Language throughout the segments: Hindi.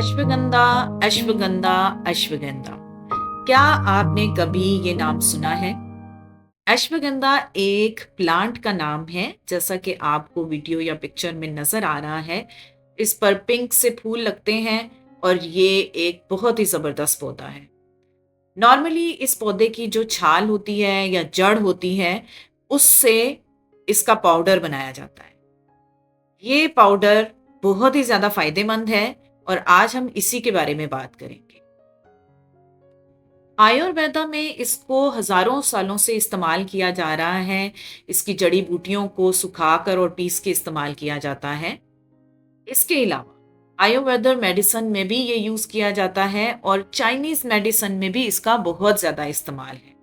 अश्वगंधा, अश्वगंधा, अश्वगंधा। क्या आपने कभी ये नाम सुना है? अश्वगंधा एक प्लांट का नाम है, जैसा कि आपको वीडियो या पिक्चर में नजर आ रहा है। इस पर पिंक से फूल लगते हैं और ये एक बहुत ही जबरदस्त पौधा है। नॉर्मली इस पौधे की जो छाल होती है या जड़ होती है, उससे इसका पाउडर बनाया जाता है। ये पाउडर बहुत ही ज्यादा फायदेमंद है और आज हम इसी के बारे में बात करेंगे। आयुर्वेदा में इसको हजारों सालों से इस्तेमाल किया जा रहा है। इसकी जड़ी बूटियों को सुखाकर और पीस के इस्तेमाल किया जाता है। इसके अलावा आयुर्वेदा मेडिसिन में भी ये यूज किया जाता है और चाइनीज मेडिसिन में भी इसका बहुत ज्यादा इस्तेमाल है।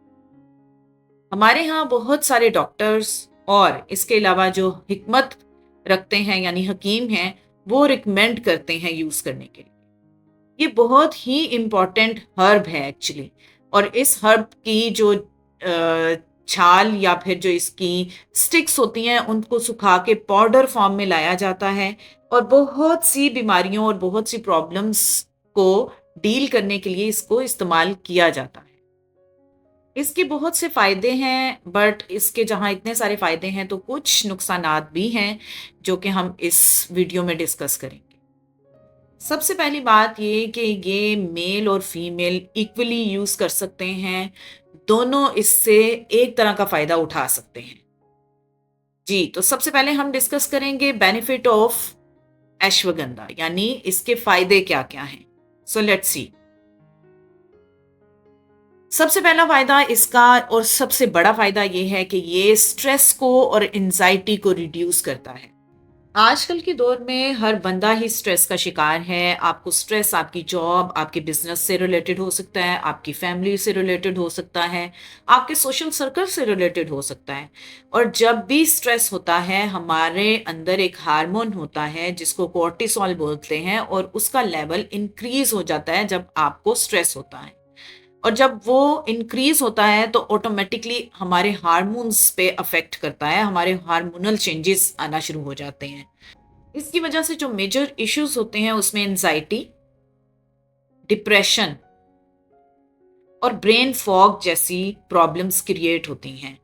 हमारे यहाँ बहुत सारे डॉक्टर्स और इसके अलावा जो हिकमत रखते हैं यानी हकीम हैं, वो रिकमेंड करते हैं यूज करने के लिए। ये बहुत ही इम्पॉर्टेंट हर्ब है एक्चुअली। और इस हर्ब की जो छाल या फिर जो इसकी स्टिक्स होती हैं, उनको सुखा के पाउडर फॉर्म में लाया जाता है और बहुत सी बीमारियों और बहुत सी प्रॉब्लम्स को डील करने के लिए इसको इस्तेमाल किया जाता है। इसके बहुत से फायदे हैं, बट इसके जहाँ इतने सारे फायदे हैं तो कुछ नुकसानात भी हैं जो कि हम इस वीडियो में डिस्कस करेंगे। सबसे पहली बात ये कि ये मेल और फीमेल इक्वली यूज कर सकते हैं। दोनों इससे एक तरह का फायदा उठा सकते हैं। जी, तो सबसे पहले हम डिस्कस करेंगे बेनिफिट ऑफ अश्वगंधा, यानी इसके फायदे क्या क्या हैं। So let's see. सबसे पहला फायदा इसका और सबसे बड़ा फायदा ये है कि ये स्ट्रेस को और एंजाइटी को रिड्यूस करता है। आजकल के दौर में हर बंदा ही स्ट्रेस का शिकार है। आपको स्ट्रेस आपकी जॉब, आपके बिजनेस से रिलेटेड हो सकता है, आपकी फैमिली से रिलेटेड हो सकता है, आपके सोशल सर्कल से रिलेटेड हो सकता है। और जब भी स्ट्रेस होता है, हमारे अंदर एक हार्मोन होता है जिसको कोर्टिसोल बोलते हैं, और उसका लेवल इंक्रीज हो जाता है जब आपको स्ट्रेस होता है। और जब वो इंक्रीज होता है तो ऑटोमेटिकली हमारे हार्मोन्स पे अफेक्ट करता है, हमारे हार्मोनल चेंजेस आना शुरू हो जाते हैं। इसकी वजह से जो मेजर इश्यूज होते हैं उसमें एंजाइटी, डिप्रेशन और ब्रेन फॉग जैसी प्रॉब्लम्स क्रिएट होती हैं।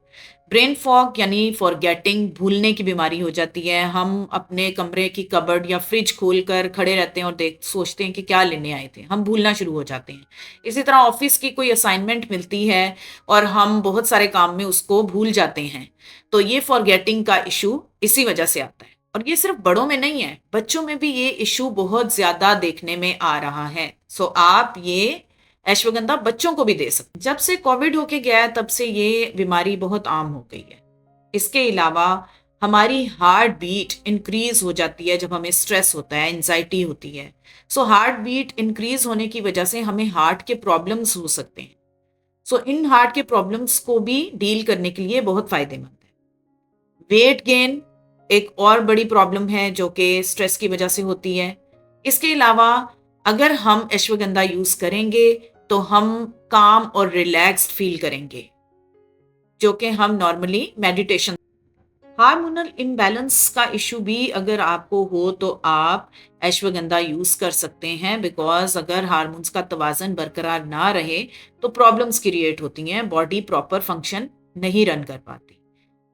ब्रेन फॉग यानी फॉरगेटिंग, भूलने की बीमारी हो जाती है। हम अपने कमरे की कबर्ड या फ्रिज खोल कर खड़े रहते हैं और सोचते हैं कि क्या लेने आए थे, हम भूलना शुरू हो जाते हैं। इसी तरह ऑफिस की कोई असाइनमेंट मिलती है और हम बहुत सारे काम में उसको भूल जाते हैं। तो ये फॉरगेटिंग का इशू इसी वजह से आता है। और ये सिर्फ बड़ों में नहीं है, बच्चों में भी ये इशू बहुत ज्यादा देखने में आ रहा है। सो आप ये अश्वगंधा बच्चों को भी दे सकते। जब से कोविड होके गया है तब से ये बीमारी बहुत आम हो गई है। इसके अलावा हमारी हार्ट बीट इंक्रीज हो जाती है जब हमें स्ट्रेस होता है, एंजाइटी होती है। सो हार्ट बीट इंक्रीज होने की वजह से हमें हार्ट के प्रॉब्लम्स हो सकते हैं। सो इन हार्ट के प्रॉब्लम्स को भी डील करने के लिए बहुत फायदेमंद है। वेट गेन एक और बड़ी प्रॉब्लम है जो कि स्ट्रेस की वजह से होती है। इसके अलावा अगर हम अश्वगंधा यूज करेंगे तो हम काम और रिलैक्स्ड फील करेंगे, जो कि हम नॉर्मली मेडिटेशन। हार्मोनल इम्बैलेंस का इशू भी अगर आपको हो तो आप अश्वगंधा यूज कर सकते हैं, बिकॉज अगर हार्मोन्स का तवाज़न बरकरार ना रहे तो प्रॉब्लम्स क्रिएट होती हैं, बॉडी प्रॉपर फंक्शन नहीं रन कर पाती।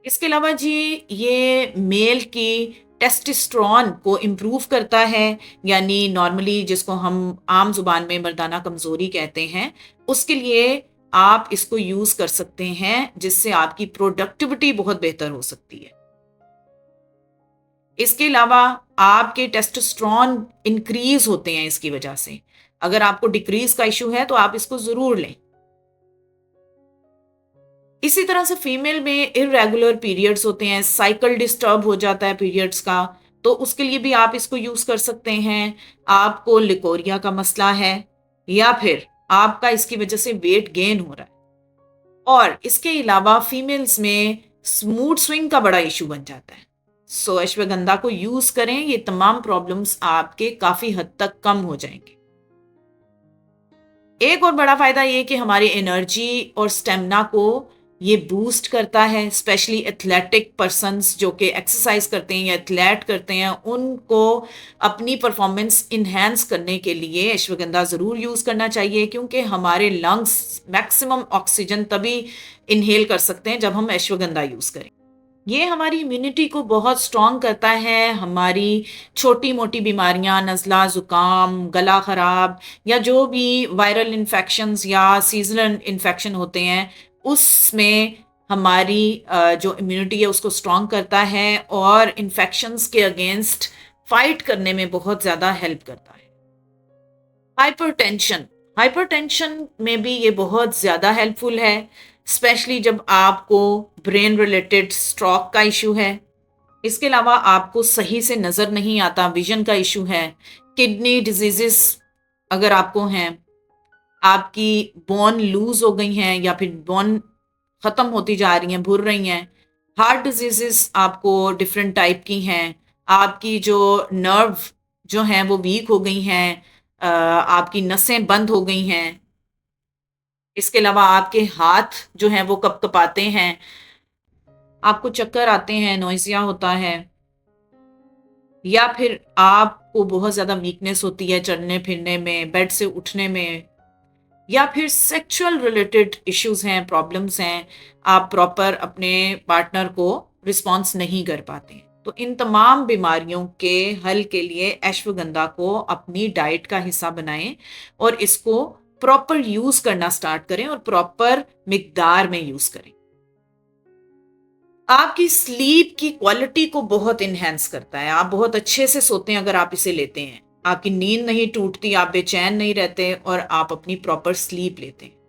इसके अलावा जी, ये मेल की टेस्टोस्टेरोन को इम्प्रूव करता है, यानी नॉर्मली जिसको हम आम जुबान में मर्दाना कमजोरी कहते हैं, उसके लिए आप इसको यूज कर सकते हैं, जिससे आपकी प्रोडक्टिविटी बहुत बेहतर हो सकती है। इसके अलावा आपके टेस्टोस्टेरोन इंक्रीज होते हैं इसकी वजह से। अगर आपको डिक्रीज का इशू है तो आप इसको जरूर लें। इसी तरह से फीमेल में इरेगुलर पीरियड्स होते हैं, साइकिल डिस्टर्ब हो जाता है पीरियड्स का, तो उसके लिए भी आप इसको यूज कर सकते हैं। आपको लिकोरिया का मसला है या फिर आपका इसकी वजह से वेट गेन हो रहा है, और इसके अलावा फीमेल्स में मूड स्विंग का बड़ा इशू बन जाता है, सो अश्वगंधा को यूज करें। ये तमाम प्रॉब्लम्स आपके काफी हद तक कम हो जाएंगे। एक और बड़ा फायदा ये कि हमारी एनर्जी और स्टेमिना को ये बूस्ट करता है, स्पेशली एथलेटिक पर्सन्स जो कि एक्सरसाइज करते हैं या एथलेट करते हैं, उनको अपनी परफॉर्मेंस इन्हेंस करने के लिए अश्वगंधा ज़रूर यूज़ करना चाहिए, क्योंकि हमारे लंग्स मैक्सिमम ऑक्सीजन तभी इनहेल कर सकते हैं जब हम अश्वगंधा यूज़ करें। ये हमारी इम्यूनिटी को बहुत स्ट्रॉन्ग करता है। हमारी छोटी मोटी बीमारियां, नज़ला, ज़ुकाम, गला ख़राब या जो भी वायरल इन्फेक्शंस या सीजनल इन्फेक्शन होते हैं, उसमें हमारी जो इम्यूनिटी है उसको स्ट्रॉन्ग करता है और इन्फेक्शंस के अगेंस्ट फाइट करने में बहुत ज़्यादा हेल्प करता है। हाइपरटेंशन, हाइपरटेंशन में भी ये बहुत ज़्यादा हेल्पफुल है, स्पेशली जब आपको ब्रेन रिलेटेड स्ट्रोक का इशू है। इसके अलावा आपको सही से नज़र नहीं आता, विजन का इशू है, किडनी डिजीजेस अगर आपको हैं, आपकी बोन लूज हो गई हैं या फिर बोन ख़त्म होती जा रही हैं, भुर रही हैं, हार्ट डिजीजेस आपको डिफरेंट टाइप की हैं, आपकी जो नर्व जो हैं वो वीक हो गई हैं, आपकी नसें बंद हो गई हैं। इसके अलावा आपके हाथ जो हैं वो कपकपाते हैं, आपको चक्कर आते हैं, नोइजिया होता है, या फिर आपको बहुत ज़्यादा वीकनेस होती है चलने फिरने में, बेड से उठने में, या फिर सेक्सुअल रिलेटेड इश्यूज हैं, प्रॉब्लम्स हैं, आप प्रॉपर अपने पार्टनर को रिस्पॉन्स नहीं कर पाते। तो इन तमाम बीमारियों के हल के लिए अश्वगंधा को अपनी डाइट का हिस्सा बनाएं और इसको प्रॉपर यूज करना स्टार्ट करें और प्रॉपर मिकदार में यूज करें। आपकी स्लीप की क्वालिटी को बहुत इनहेंस करता है, आप बहुत अच्छे से सोते हैं अगर आप इसे लेते हैं, आपकी नींद नहीं टूटती, आप बेचैन नहीं रहते और आप अपनी प्रॉपर स्लीप लेते हैं।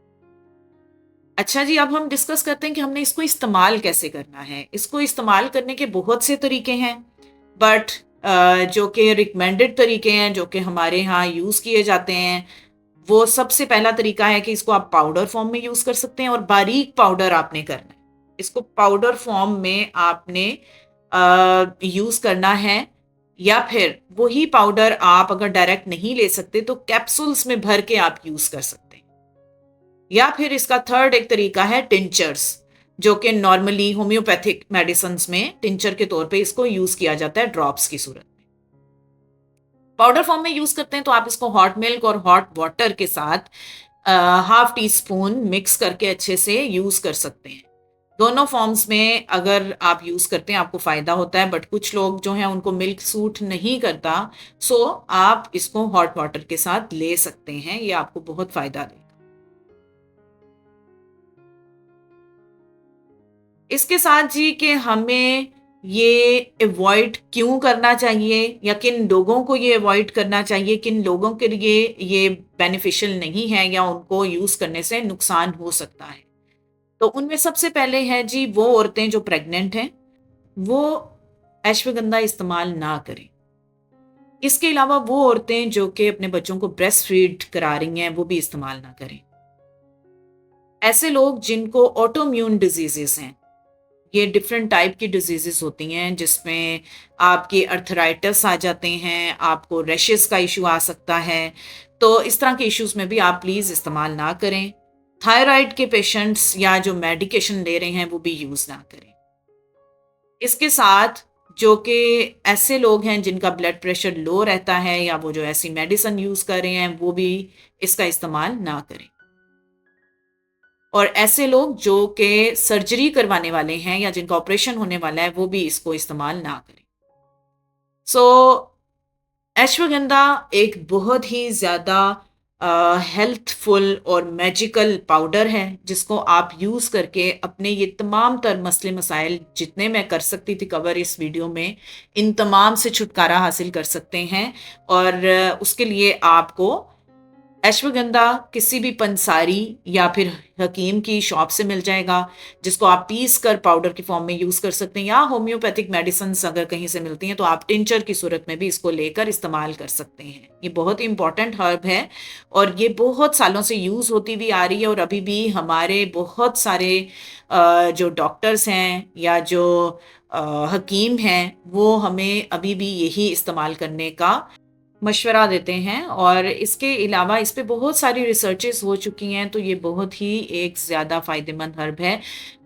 अच्छा जी, अब हम डिस्कस करते हैं कि हमने इसको इस्तेमाल कैसे करना है। इसको इस्तेमाल करने के बहुत से तरीके हैं, बट जो कि रिकमेंडेड तरीके हैं, जो कि हमारे यहाँ यूज़ किए जाते हैं, वो सबसे पहला तरीका है कि इसको आप पाउडर फॉर्म में यूज़ कर सकते हैं और बारीक पाउडर आपने करना है। इसको पाउडर फॉर्म में आपने यूज़ करना है, या फिर वही पाउडर आप अगर डायरेक्ट नहीं ले सकते तो कैप्सूल्स में भर के आप यूज़ कर सकते हैं। या फिर इसका थर्ड एक तरीका है टिंचर्स, जो कि नॉर्मली होम्योपैथिक मेडिसिन में टिंचर के तौर पे इसको यूज़ किया जाता है ड्रॉप्स की सूरत में। पाउडर फॉर्म में यूज़ करते हैं तो आप इसको हॉट मिल्क और हॉट वाटर के साथ हाफ टी स्पून मिक्स करके अच्छे से यूज़ कर सकते हैं। दोनों फॉर्म्स में अगर आप यूज़ करते हैं आपको फ़ायदा होता है, बट कुछ लोग जो हैं उनको मिल्क सूट नहीं करता, सो आप इसको हॉट वाटर के साथ ले सकते हैं, ये आपको बहुत फ़ायदा देगा। इसके साथ जी कि हमें ये अवॉइड क्यों करना चाहिए या किन लोगों को ये अवॉइड करना चाहिए, किन लोगों के लिए ये बेनिफिशियल नहीं है या उनको यूज़ करने से नुकसान हो सकता है। तो उनमें सबसे पहले है जी वो औरतें जो प्रेग्नेंट हैं, वो अश्वगंधा इस्तेमाल ना करें। इसके अलावा वो औरतें जो कि अपने बच्चों को ब्रेस्ट फीड करा रही हैं, वो भी इस्तेमाल ना करें। ऐसे लोग जिनको ऑटोइम्यून डिजीजेस हैं, ये डिफरेंट टाइप की डिजीजेस होती हैं जिसमें आपके अर्थराइटिस आ जाते हैं, आपको रैशेस का इशू आ सकता है, तो इस तरह के इश्यूज में भी आप प्लीज़ इस्तेमाल ना करें। थायराइड के पेशेंट्स या जो मेडिकेशन ले रहे हैं वो भी यूज़ ना करें। इसके साथ जो कि ऐसे लोग हैं जिनका ब्लड प्रेशर लो रहता है या वो जो ऐसी मेडिसिन यूज़ कर रहे हैं वो भी इसका इस्तेमाल ना करें। और ऐसे लोग जो कि सर्जरी करवाने वाले हैं या जिनका ऑपरेशन होने वाला है वो भी इसको इस्तेमाल ना करें। सो अश्वगंधा एक बहुत ही ज़्यादा हेल्थफुल और मैजिकल पाउडर है जिसको आप यूज़ करके अपने ये तमाम तर मसले मसाइल जितने मैं कर सकती थी कवर इस वीडियो में, इन तमाम से छुटकारा हासिल कर सकते हैं। और उसके लिए आपको अश्वगंधा किसी भी पंसारी या फिर हकीम की शॉप से मिल जाएगा, जिसको आप पीस कर पाउडर की फॉर्म में यूज़ कर सकते हैं, या होम्योपैथिक मेडिसिन अगर कहीं से मिलती हैं तो आप टिंचर की सूरत में भी इसको लेकर इस्तेमाल कर सकते हैं। ये बहुत ही इंपॉर्टेंट हर्ब है और ये बहुत सालों से यूज़ होती हुई आ रही है और अभी भी हमारे बहुत सारे जो डॉक्टर्स हैं या जो हकीम हैं वो हमें अभी भी यही इस्तेमाल करने का मशवरा देते हैं। और इसके अलावा इस पे बहुत सारी रिसर्चेस हो चुकी हैं, तो ये बहुत ही एक ज़्यादा फ़ायदेमंद हर्ब है।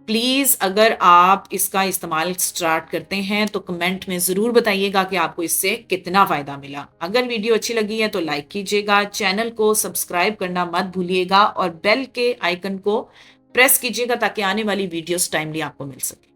प्लीज़ अगर आप इसका इस्तेमाल स्टार्ट करते हैं तो कमेंट में ज़रूर बताइएगा कि आपको इससे कितना फ़ायदा मिला। अगर वीडियो अच्छी लगी है तो लाइक कीजिएगा, चैनल को सब्सक्राइब करना मत भूलिएगा और बेल के आइकन को प्रेस कीजिएगा ताकि आने वाली वीडियोस टाइमली आपको मिल सके।